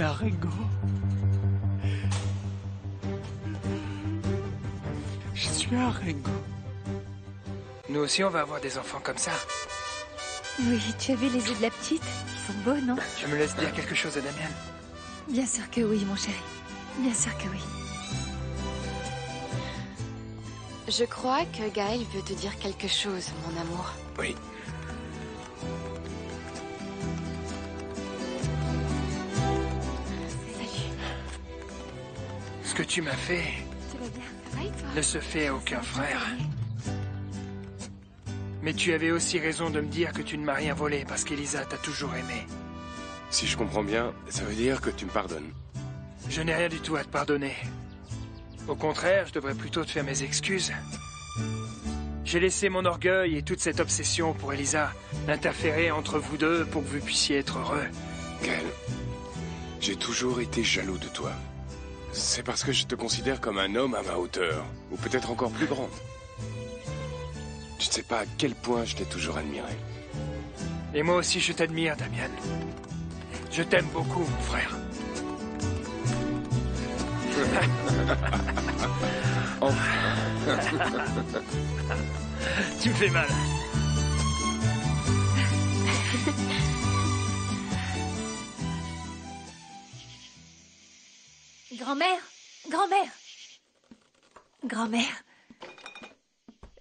Ringo. Je suis un Ringo. Nous aussi, on va avoir des enfants comme ça. Oui, tu as vu les yeux de la petite? Ils sont beaux, non? Je me laisse dire quelque chose à Damien. Bien sûr que oui, mon chéri. Bien sûr que oui. Je crois que Gaël veut te dire quelque chose, mon amour. Oui. Salut. Ce que tu m'as fait Tu vas bien? Ça va et toi? ne se fait à aucun frère. Mais tu avais aussi raison de me dire que tu ne m'as rien volé parce qu'Elisa t'a toujours aimé. Si je comprends bien, ça veut dire que tu me pardonnes. Je n'ai rien du tout à te pardonner. Au contraire, je devrais plutôt te faire mes excuses. J'ai laissé mon orgueil et toute cette obsession pour Elisa interférer entre vous deux pour que vous puissiez être heureux. Gaël, j'ai toujours été jaloux de toi. C'est parce que je te considère comme un homme à ma hauteur, ou peut-être encore plus grand. Tu ne sais pas à quel point je t'ai toujours admiré. Et moi aussi, je t'admire, Damien. Je t'aime beaucoup, mon frère. Tu me fais mal. Grand-mère! Grand-mère! Grand-mère!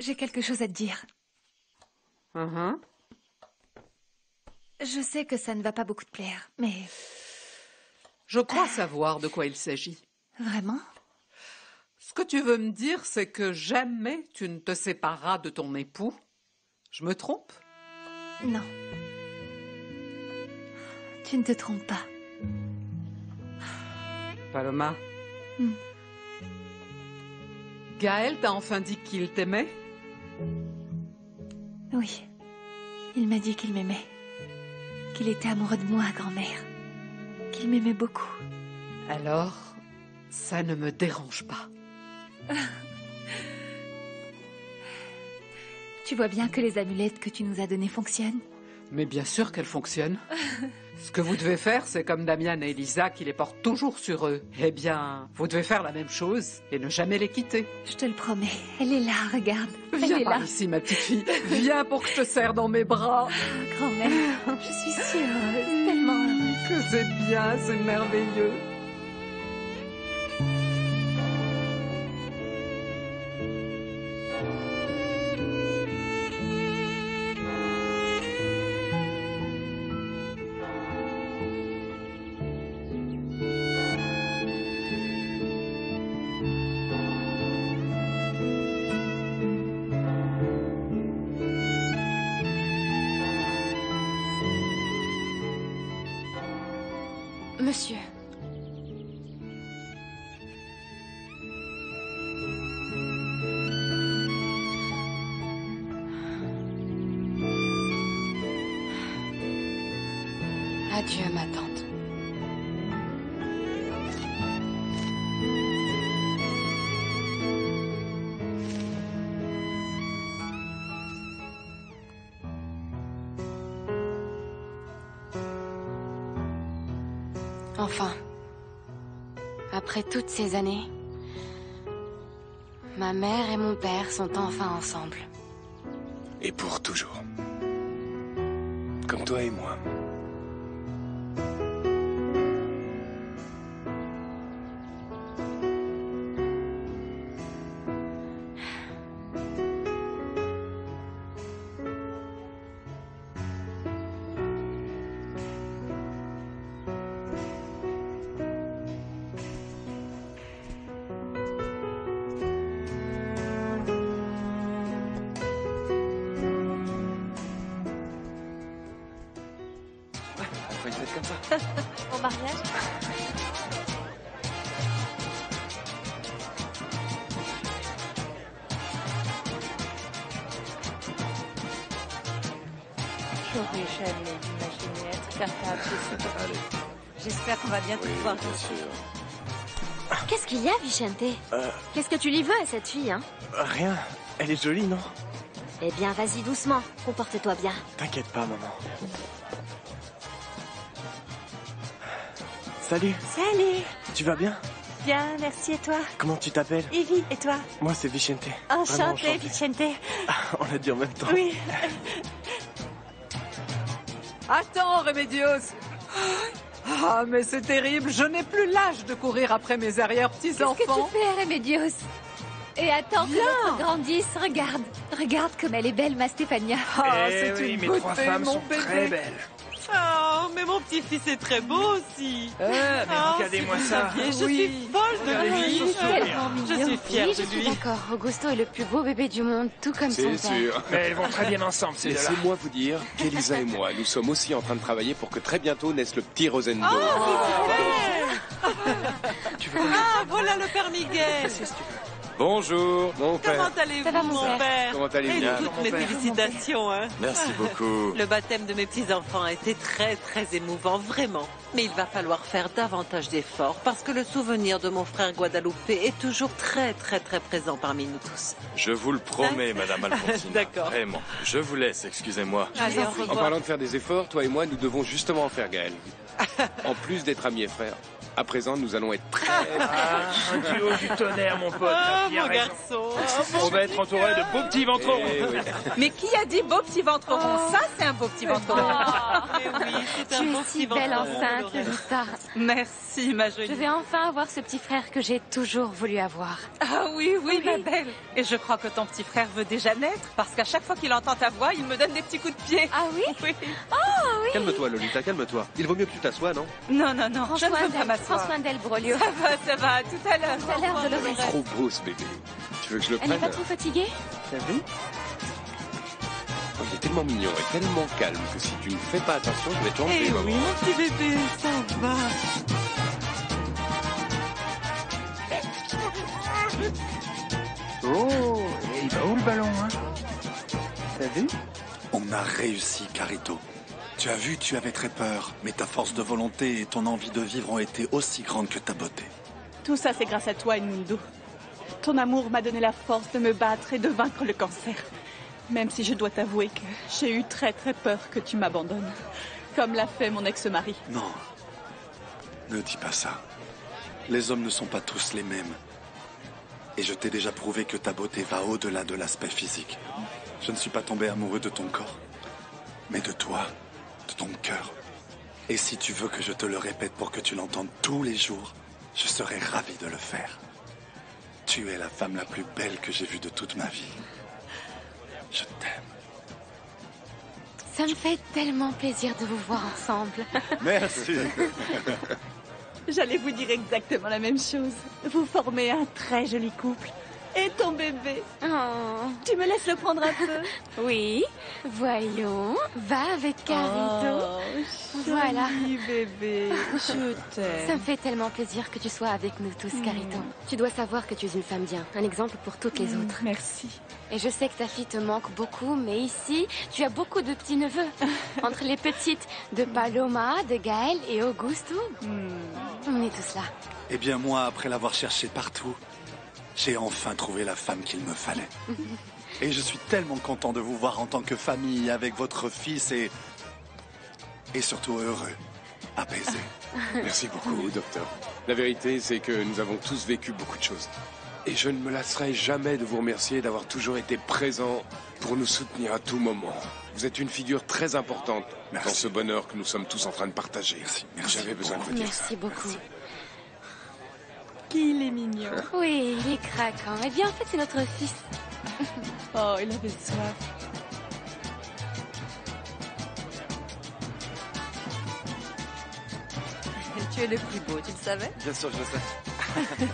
J'ai quelque chose à te dire. Je sais que ça ne va pas beaucoup te plaire, mais... Je crois savoir de quoi il s'agit. Vraiment? Ce que tu veux me dire, c'est que jamais tu ne te sépareras de ton époux. Je me trompe? Non. Tu ne te trompes pas. Paloma. Gaël t'a enfin dit qu'il t'aimait? Oui. Il m'a dit qu'il m'aimait. Qu'il était amoureux de moi, grand-mère. Qu'il m'aimait beaucoup. Alors, ça ne me dérange pas. Tu vois bien que les amulettes que tu nous as données fonctionnent? Mais bien sûr qu'elles fonctionnent. Ce que vous devez faire, c'est comme Damien et Elisa qui les portent toujours sur eux. Eh bien, vous devez faire la même chose et ne jamais les quitter. Je te le promets. Elle est là, regarde. Elle Viens est par là. ici, ma petite fille. Viens pour que je te serre dans mes bras. Grand-mère, je suis si heureuse, tellement heureuse. Que c'est bien, c'est merveilleux. Monsieur. Adieu, ma tante. Enfin, après toutes ces années, ma mère et mon père sont enfin ensemble. Et pour toujours. Comme toi et moi. Faut une fête comme ça. Au mariage? J'aurais jamais imaginé être capable de ce... Allez. J'espère qu'on va bientôt Oui, voir. bien sûr. Qu'est-ce qu'il y a, Vicente? Qu'est-ce que tu lui veux à cette fille, hein? Rien. Elle est jolie, non? Eh bien, vas-y doucement. Comporte-toi bien. T'inquiète pas, maman. Salut, Salut. tu vas bien? Bien, merci. Et toi? Comment tu t'appelles? Evie, et toi? Moi, c'est Vicente. Enchantée, Enchanté. Vicente. On l'a dit en même temps. Oui. Attends, Remedios. Ah, mais c'est terrible. Je n'ai plus l'âge de courir après mes Qu'est-ce que arrière-petits-enfants. tu fais, Remedios? Et attends que l'autre grandisse. Regarde. Regarde comme elle est belle, ma Stéphania. Ah, Eh c'est oui, une mes beauté, trois femmes mon sont bébé. très belles. Oh, mais mon petit-fils est très beau aussi. Mais regardez-moi ça. Je suis folle de Regardez-lui lui. son sourire. Je suis fière Oui, je de suis lui. d'accord. Augusto est le plus beau bébé du monde, tout comme son C'est père. sûr. Mais elles vont très bien ensemble, ces deux-là. Laissez-moi vous dire qu'Elisa et moi, nous sommes aussi en train de travailler pour que très bientôt naisse le petit Rosendo. Tu veux Ah, voilà le père Miguel. Bonjour, mon Comment père. allez-vous, Ça va, mon mon père? Comment allez-vous? Et Bien. toutes mes félicitations. Hein. Merci beaucoup. Le baptême de mes petits-enfants a été très, très émouvant, vraiment. Mais il va falloir faire davantage d'efforts parce que le souvenir de mon frère Guadalupe est toujours très, très, très présent parmi nous tous. Je vous le promets, Madame Alfonsine. D'accord. Vraiment. Je vous laisse, excusez-moi. Allez, au En revoir. parlant de faire des efforts, toi et moi, nous devons justement en faire, Gaël. En plus d'être amis et frères, à présent, nous allons être très... Ah, un duo du tonnerre, mon pote. Ah, Bien mon raison. garçon. On va être entouré de beaux petits ventrons. Eh oui. Mais qui a dit beau petit ventre rond? Ça, c'est un beau petit ventre rond. Mais oui, c'est un Tu beau es si petit belle ventre rond, enceinte, Lorraine. Lolita. Merci, ma jolie. Je vais enfin avoir ce petit frère que j'ai toujours voulu avoir. Ah oui, oui, ma belle. Et je crois que ton petit frère veut déjà naître, parce qu'à chaque fois qu'il entend ta voix, il me donne des petits coups de pied. Ah oui? Oui. Calme-toi, Lolita, calme-toi. Il vaut mieux que tu t'assoies, non? Non, non, non, Prends je ne soin veux pas d'elle, m'asseoir. prends soin d'elle, Brolio. Ça va, à tout à l'heure. Tout à l'heure, Dolores. Trop beau, ce bébé. Tu veux que je le Elle n'est prenne? pas trop fatiguée? T'as vu? Oh, il est tellement mignon et tellement calme que si tu ne fais pas attention, je vais te l'enlever, Eh maman. oui, mon petit bébé, ça va. Oh, il va où le ballon, hein? T'as vu? On a réussi, Carito. Tu as vu, tu avais très peur, mais ta force de volonté et ton envie de vivre ont été aussi grandes que ta beauté. Tout ça, c'est grâce à toi, Edmundo. Ton amour m'a donné la force de me battre et de vaincre le cancer. Même si je dois t'avouer que j'ai eu très très peur que tu m'abandonnes. Comme l'a fait mon ex-mari. Non, ne dis pas ça. Les hommes ne sont pas tous les mêmes. Et je t'ai déjà prouvé que ta beauté va au-delà de l'aspect physique. Je ne suis pas tombé amoureux de ton corps, mais de toi, de ton cœur. Et si tu veux que je te le répète pour que tu l'entendes tous les jours, je serai ravi de le faire. Tu es la femme la plus belle que j'ai vue de toute ma vie. Je t'aime. Ça me fait tellement plaisir de vous voir ensemble. Merci. J'allais vous dire exactement la même chose. Vous formez un très joli couple. Et ton bébé, Oh. tu me laisses le prendre un peu? Oui, voyons. Va avec Carito. Voilà. Joli bébé, je Ça t'aime. me fait tellement plaisir que tu sois avec nous tous, Carito. Tu dois savoir que tu es une femme bien, un exemple pour toutes les autres. Merci. Et je sais que ta fille te manque beaucoup, mais ici, tu as beaucoup de petits-neveux. Entre les petites de Paloma, de Gaël et Augusto, on est tous là. Eh bien moi, après l'avoir cherché partout, j'ai enfin trouvé la femme qu'il me fallait. Et je suis tellement content de vous voir en tant que famille avec votre fils et surtout heureux, apaisé. Merci beaucoup, docteur. La vérité, c'est que nous avons tous vécu beaucoup de choses. Et je ne me lasserai jamais de vous remercier d'avoir toujours été présent pour nous soutenir à tout moment. Vous êtes une figure très importante Merci. dans ce bonheur que nous sommes tous en train de partager. Merci J'avais besoin de vous dire ça. Merci beaucoup. Qu'il est mignon. Oui, il est craquant. Eh bien, en fait, c'est notre fils. Oh, il avait soif. Tu es le plus beau, tu le savais? Bien sûr, je le sais.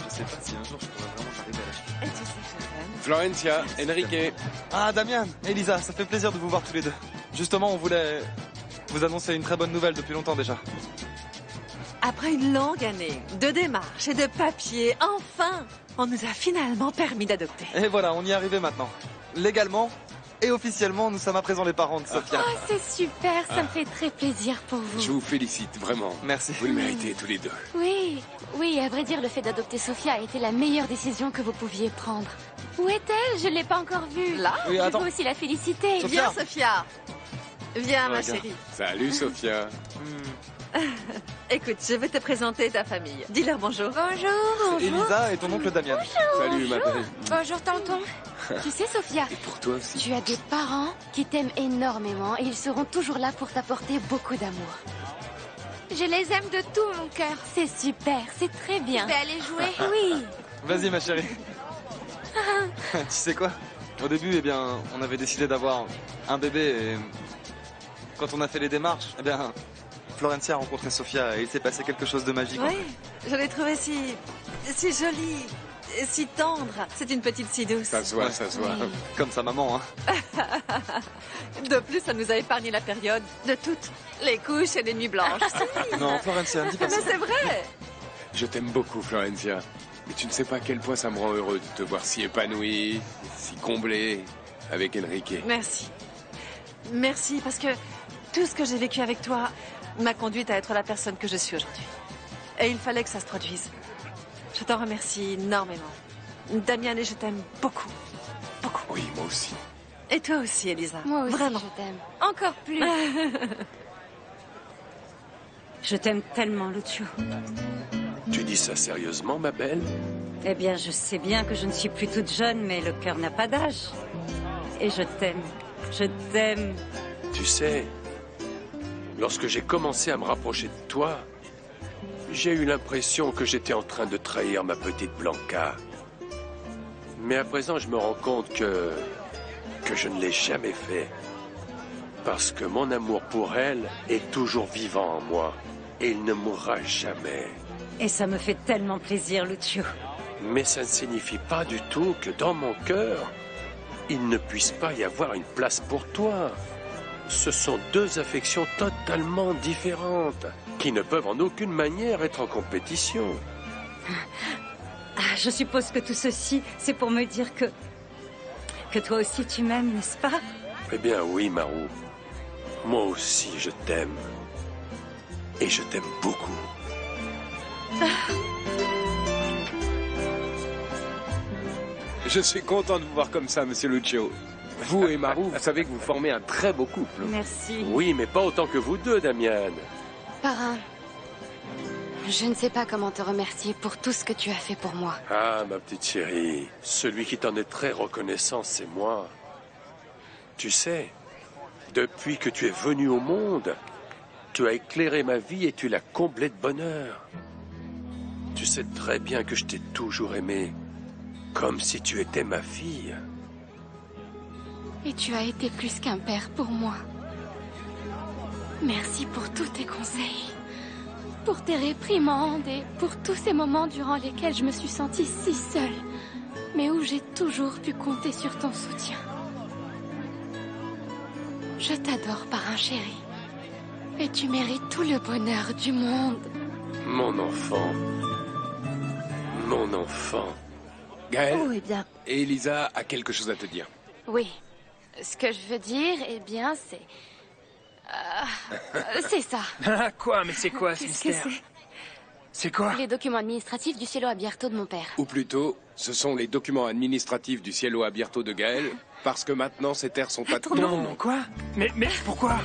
Je sais pas si un jour je pourrais vraiment arriver à la Et tu sais que je t'aime. Florencia, Enrique, Ah, Damien, Elisa, ça fait plaisir de vous voir tous les deux. Justement, on voulait vous annoncer une très bonne nouvelle depuis longtemps déjà. Après une longue année de démarches et de papiers, enfin, on nous a finalement permis d'adopter. Et voilà, on y est arrivé maintenant. Légalement et officiellement, nous sommes à présent les parents de Sophia. Oh, c'est super. Ça me fait très plaisir pour vous. je vous félicite, vraiment. Merci. Vous le méritez tous les deux. Oui, oui, à vrai dire, le fait d'adopter Sophia a été la meilleure décision que vous pouviez prendre. Où est-elle? Je ne l'ai pas encore vue. Là? Oui, Je attends. veux aussi la féliciter. Sophia. Viens, Sophia. Viens, ma Regarde. chérie. Salut, Sophia. Écoute, je vais te présenter ta famille. Dis-leur bonjour. Bonjour. Elisa et ton oncle Damien. Salut, ma belle. Bonjour, tonton. Tu sais, Sophia, Et pour toi aussi. tu as des parents qui t'aiment énormément et ils seront toujours là pour t'apporter beaucoup d'amour. Je les aime de tout mon cœur. C'est super, c'est très bien. Je vais aller jouer. Oui. Vas-y, ma chérie. Tu sais quoi? Au début, eh bien, on avait décidé d'avoir un bébé et quand on a fait les démarches, eh bien, Florencia a rencontré Sophia et il s'est passé quelque chose de magique. Oui, je l'ai trouvée si jolie, si tendre. C'est une petite si douce. Ça se voit, ça se voit. Comme sa maman, hein. De plus, ça nous a épargné la période de toutes les couches et les nuits blanches. Non, Florencia, dis pas Mais ça. c'est vrai. Je t'aime beaucoup, Florencia. Mais tu ne sais pas à quel point ça me rend heureux de te voir si épanouie, si comblée avec Enrique. Merci. Merci, parce que tout ce que j'ai vécu avec toi m'a conduite à être la personne que je suis aujourd'hui. Et il fallait que ça se produise. Je t'en remercie énormément. Damien, et je t'aime beaucoup. Beaucoup. Oui, moi aussi. Et toi aussi, Elisa. Moi aussi, Vraiment. je t'aime. Encore plus. Je t'aime tellement, Lucio. Tu dis ça sérieusement, ma belle? Eh bien, je sais bien que je ne suis plus toute jeune, mais le cœur n'a pas d'âge. Et je t'aime. Je t'aime. Tu sais, lorsque j'ai commencé à me rapprocher de toi, j'ai eu l'impression que j'étais en train de trahir ma petite Blanca. Mais à présent, je me rends compte que je ne l'ai jamais fait. Parce que mon amour pour elle est toujours vivant en moi. Et il ne mourra jamais. Et ça me fait tellement plaisir, Lucio. Mais ça ne signifie pas du tout que dans mon cœur, il ne puisse pas y avoir une place pour toi. Ce sont deux affections totalement différentes, qui ne peuvent en aucune manière être en compétition. Ah, je suppose que tout ceci, c'est pour me dire que toi aussi tu m'aimes, n'est-ce pas? Eh bien oui, Marou. Moi aussi, je t'aime. Et je t'aime beaucoup. Je suis content de vous voir comme ça, monsieur Lucio. Vous et Marou, vous savez que vous formez un très beau couple. Merci. Oui, mais pas autant que vous deux, Damian. Parrain, je ne sais pas comment te remercier pour tout ce que tu as fait pour moi. Ah, ma petite chérie, celui qui t'en est très reconnaissant, c'est moi. Tu sais, depuis que tu es venu au monde, tu as éclairé ma vie et tu l'as comblée de bonheur. Tu sais très bien que je t'ai toujours aimé, comme si tu étais ma fille. Et tu as été plus qu'un père pour moi. Merci pour tous tes conseils, pour tes réprimandes et pour tous ces moments durant lesquels je me suis sentie si seule, mais où j'ai toujours pu compter sur ton soutien. Je t'adore, parrain chéri. Et tu mérites tout le bonheur du monde. Mon enfant. Mon enfant. Gaël, Oh, eh bien. et Elisa a quelque chose à te dire. Oui. Ce que je veux dire, eh bien, c'est... c'est ça. Ah, quoi? Mais c'est quoi ce Qu'est-ce que mystère? C'est quoi? Les documents administratifs du cielo Abierto de mon père. Ou plutôt, ce sont les documents administratifs du Cielo Abierto de Gaël, parce que maintenant ces terres sont à ton nom. Non, quoi? Mais pourquoi?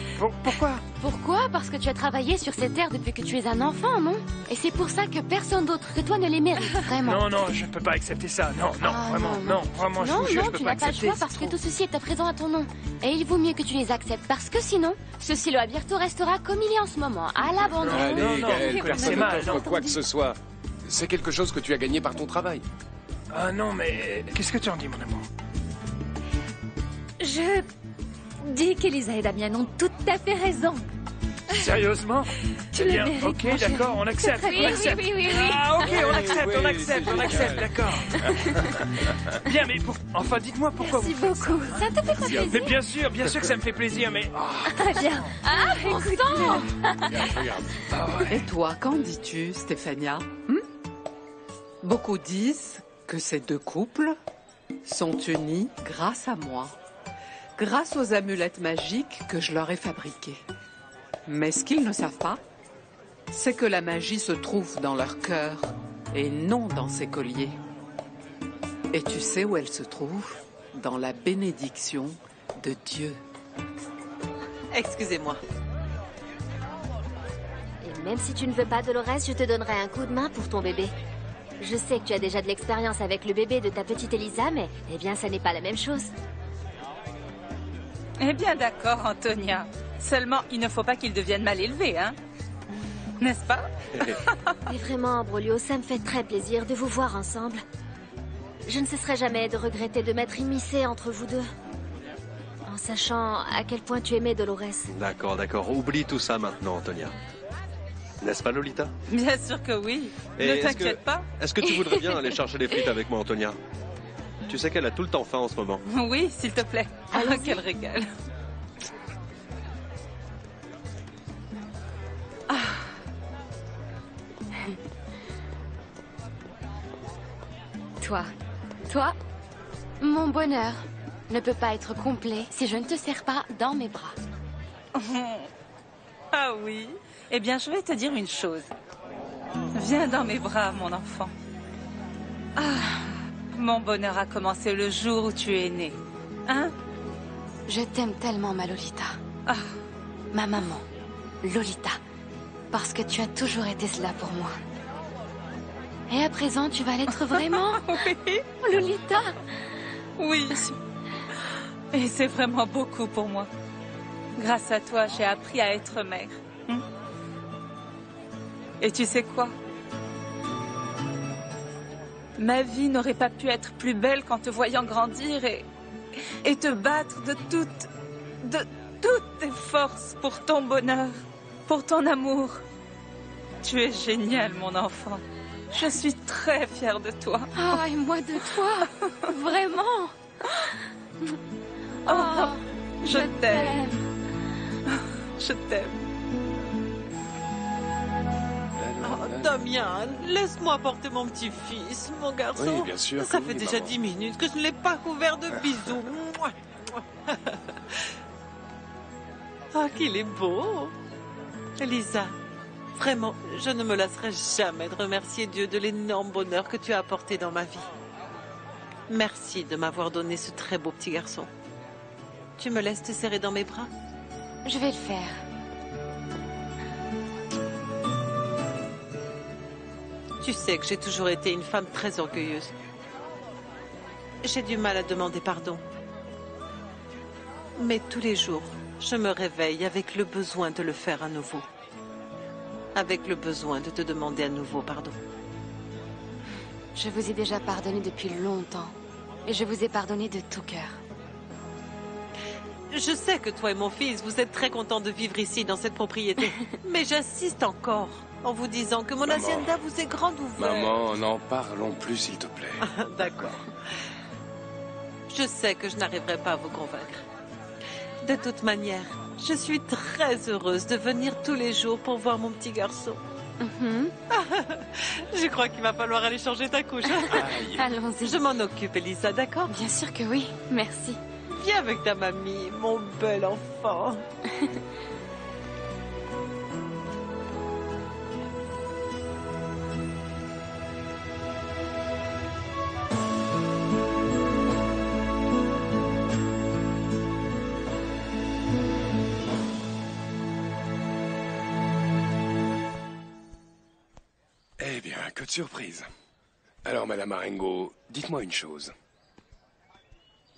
Pourquoi? Pourquoi? Parce que tu as travaillé sur ces terres depuis que tu es un enfant, non? Et c'est pour ça que personne d'autre que toi ne les mérite, vraiment. Non, je peux pas accepter ça. Non, vraiment, non, vraiment, je Non, vous jure, non, je peux tu pas n'as pas le accepter. choix parce que tout ceci est à présent à ton nom. Et il vaut mieux que tu les acceptes parce que sinon, ce cielo Abierto restera comme il est en ce moment, à l'abandon. Allez, non, Gaël, c'est personne mal, ne t'offre non. quoi que ce soit. C'est quelque chose que tu as gagné par ton travail. Ah non, mais qu'est-ce que tu en dis, mon amour? Je dis qu'Elisa et Damien ont tout à fait raison. Sérieusement? Tu Eh le bien, mérites, ok, mon chéri. d'accord, on accepte, Oui, on accepte. oui. Ah, ok, on Oui, accepte, oui, on c'est accepte, on génial. accepte, d'accord. Bien, mais enfin, dites-moi pourquoi Merci vous faites beaucoup. Ça te fait pas plaisir? Mais bien sûr que ça me fait plaisir, mais... Très bien. Ah, écoute. Et toi, qu'en dis-tu, Stéphania? Beaucoup disent que ces deux couples sont unis grâce à moi, grâce aux amulettes magiques que je leur ai fabriquées. Mais ce qu'ils ne savent pas, c'est que la magie se trouve dans leur cœur et non dans ces colliers. Et tu sais où elle se trouve? Dans la bénédiction de Dieu. Excusez-moi. Et Même si tu ne veux pas, Dolores, je te donnerai un coup de main pour ton bébé. Je sais que tu as déjà de l'expérience avec le bébé de ta petite Elisa, mais eh bien, ça n'est pas la même chose. Eh bien, d'accord, Antonia. Seulement, il ne faut pas qu'il devienne mal élevé, hein? N'est-ce pas? Et vraiment, Brolio, ça me fait très plaisir de vous voir ensemble. Je ne cesserai jamais de regretter de m'être immiscée entre vous deux. En sachant à quel point tu aimais Dolores. D'accord, d'accord. Oublie tout ça maintenant, Antonia. N'est-ce pas, Lolita? Bien sûr que oui. Et ne t'inquiète pas. Est-ce que tu voudrais bien aller chercher les frites avec moi, Antonia? Tu sais qu'elle a tout le temps faim en ce moment. Oui, s'il te plaît. Ah, quel régal. Toi, mon bonheur ne peut pas être complet si je ne te serre pas dans mes bras. Ah oui? Eh bien, je vais te dire une chose. Viens dans mes bras, mon enfant. Ah, mon bonheur a commencé le jour où tu es né. Hein? Je t'aime tellement, ma Lolita. Ah. Ma maman, Lolita. Parce que tu as toujours été cela pour moi. Et à présent, tu vas l'être vraiment? Oui. Lolita? Oui. Et c'est vraiment beaucoup pour moi. Grâce à toi, j'ai appris à être mère. Et tu sais quoi? Ma vie n'aurait pas pu être plus belle qu'en te voyant grandir et te battre de toutes tes forces pour ton bonheur, pour ton amour. Tu es génial, mon enfant. Je suis très fière de toi. Ah, et moi de toi. Vraiment. Oh, je t'aime. Je t'aime. Oh, Damien, laisse-moi porter mon petit-fils, mon garçon. Oui, bien sûr. Ça que fait oui, déjà maman. 10 minutes que je ne l'ai pas couvert de bisous. Mouah, mouah. Oh, qu'il est beau. Elisa, vraiment, je ne me lasserai jamais de remercier Dieu de l'énorme bonheur que tu as apporté dans ma vie. Merci de m'avoir donné ce très beau petit garçon. Tu me laisses te serrer dans mes bras? Je vais le faire. Tu sais que j'ai toujours été une femme très orgueilleuse. J'ai du mal à demander pardon. Mais tous les jours, je me réveille avec le besoin de le faire à nouveau. Avec le besoin de te demander à nouveau pardon. Je vous ai déjà pardonné depuis longtemps. Et je vous ai pardonné de tout cœur. Je sais que toi et mon fils, vous êtes très contents de vivre ici, dans cette propriété. Mais j'insiste encore en vous disant que mon Maman. hacienda vous est grande ouverte. Maman, n'en parlons plus, s'il te plaît. D'accord. Je sais que je n'arriverai pas à vous convaincre. De toute manière, je suis très heureuse de venir tous les jours pour voir mon petit garçon. Je crois qu'il va falloir aller changer ta couche. Allons-y. Je m'en occupe, Elisa, d'accord? Bien sûr que oui. Merci. Viens avec ta mamie, mon bel enfant. Eh bien, que de surprise. Alors, Madame Marengo, dites-moi une chose.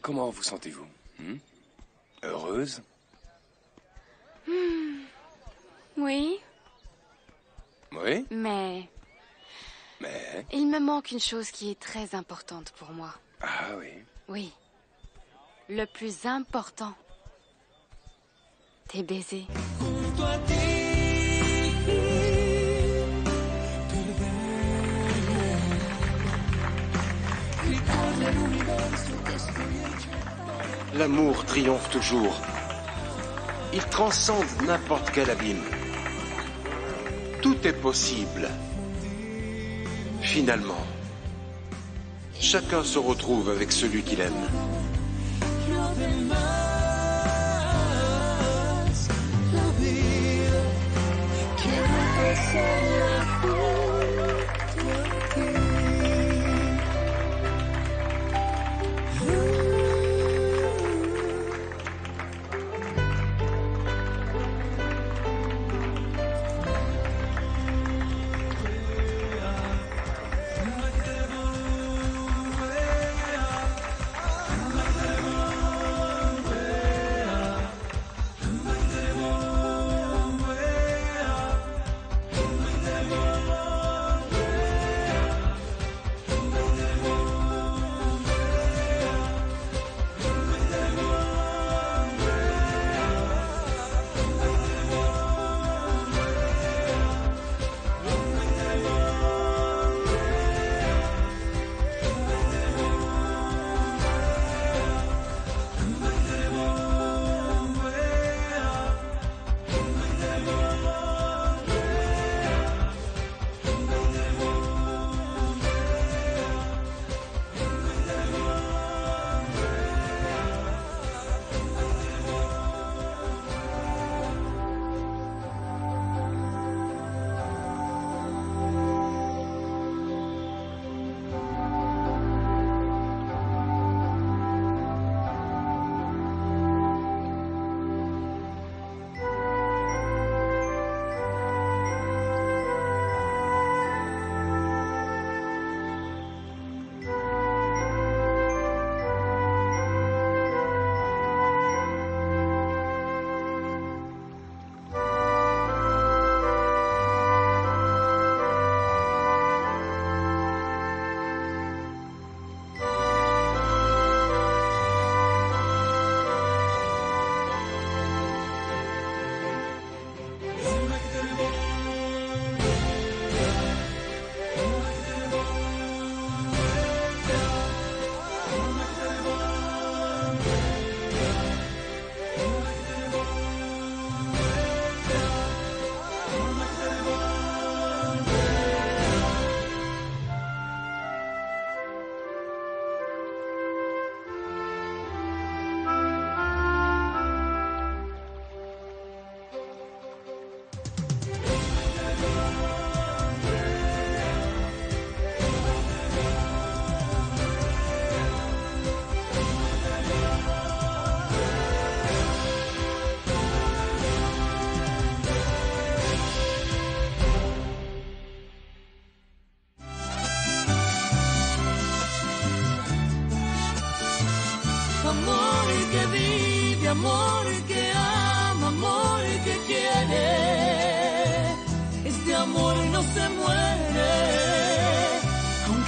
Comment vous sentez-vous? Heureuse? Oui, Oui? mais Mais... il me manque une chose qui est très importante pour moi. Ah oui. Oui. Le plus important. Tes baisers. L'amour triomphe toujours. Il transcende n'importe quel abîme. Tout est possible. Finalement, chacun se retrouve avec celui qu'il aime.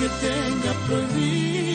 que tenga prohibido.